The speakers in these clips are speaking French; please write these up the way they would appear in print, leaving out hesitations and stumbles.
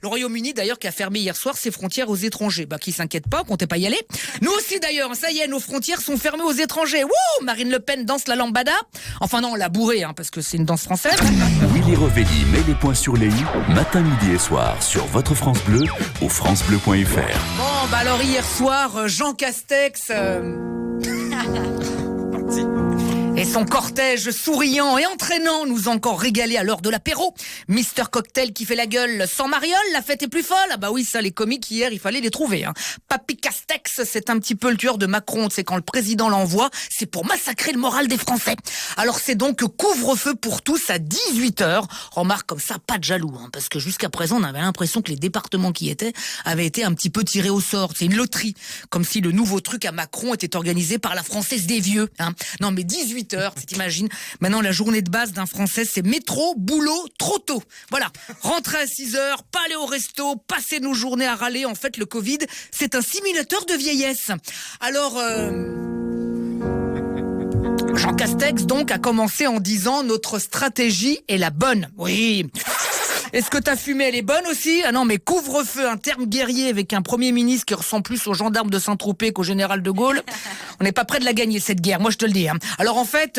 Le Royaume-Uni d'ailleurs qui a fermé hier soir ses frontières aux étrangers. Qui s'inquiète pas, comptez pas y aller. Nous aussi d'ailleurs, ça y est, nos frontières sont fermées aux étrangers. Wouh, Marine Le Pen danse la lambada. Enfin non, la bourrée, parce que c'est une danse française. Willy Revelli met les points sur les i, matin, midi et soir sur votre France Bleu ou francebleu.fr. Bon, alors hier soir, Jean Castex... Et son cortège souriant et entraînant nous a encore régalé à l'heure de l'apéro. Mister Cocktail qui fait la gueule sans mariole, la fête est plus folle. Oui, ça, les comiques hier, il fallait les trouver. Papy Castex, c'est un petit peu le tueur de Macron. C'est quand le président l'envoie, c'est pour massacrer le moral des Français. Alors c'est donc couvre-feu pour tous à 18h. Remarque comme ça, pas de jaloux, parce que jusqu'à présent, on avait l'impression que les départements qui étaient avaient été un petit peu tirés au sort. C'est une loterie. Comme si le nouveau truc à Macron était organisé par la Française des vieux. Non mais 18h, t'imagines. Maintenant, la journée de base d'un Français, c'est métro, boulot, trop tôt. Voilà. Rentrer à 6h, pas aller au resto, passer nos journées à râler. En fait, le Covid, c'est un simulateur de vieillesse. Alors, Jean Castex, donc, a commencé en disant « Notre stratégie est la bonne ». Oui. Est-ce que ta fumée, elle est bonne aussi ? Ah non, mais couvre-feu, un terme guerrier avec un Premier ministre qui ressemble plus au gendarme de Saint-Tropez qu'au général de Gaulle. On n'est pas près de la gagner, cette guerre, moi je te le dis. Alors en fait...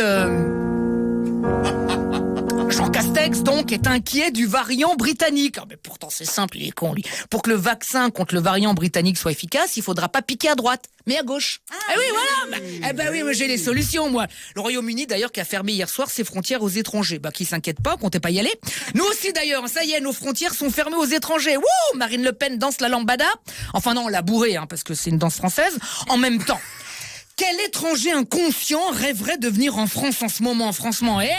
Jean Castex, donc, est inquiet du variant britannique. Mais pourtant, c'est simple, il est con, lui. Pour que le vaccin contre le variant britannique soit efficace, il faudra pas piquer à droite, mais à gauche. Oui, voilà. Oui, moi, j'ai les solutions, moi. Le Royaume-Uni, d'ailleurs, qui a fermé hier soir ses frontières aux étrangers. Qui s'inquiète pas, comptez pas y aller. Nous aussi, d'ailleurs, ça y est, nos frontières sont fermées aux étrangers. Wouh, Marine Le Pen danse la lambada. Enfin non, la bourrée, parce que c'est une danse française. En même temps, quel étranger inconscient rêverait de venir en France en ce moment, franchement? Hey,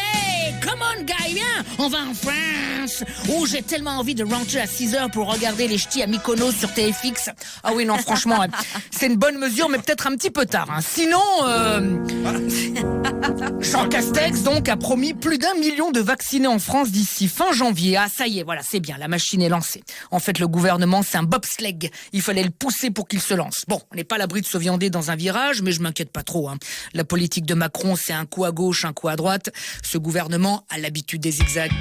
come on, guy, viens, on va en France. Oh, j'ai tellement envie de rentrer à 6h pour regarder les ch'tis à Mykonos sur TFX. Ah oui, non, franchement, c'est une bonne mesure, mais peut-être un petit peu tard. Sinon, Jean Castex, donc, a promis plus d'1 million de vaccinés en France d'ici fin janvier. Ah, ça y est, voilà, c'est bien, la machine est lancée. En fait, le gouvernement, c'est un bobsleigh. Il fallait le pousser pour qu'il se lance. Bon, on n'est pas à l'abri de se viander dans un virage, mais je m'inquiète pas trop. La politique de Macron, c'est un coup à gauche, un coup à droite. Ce gouvernement a l'habitude des zigzags.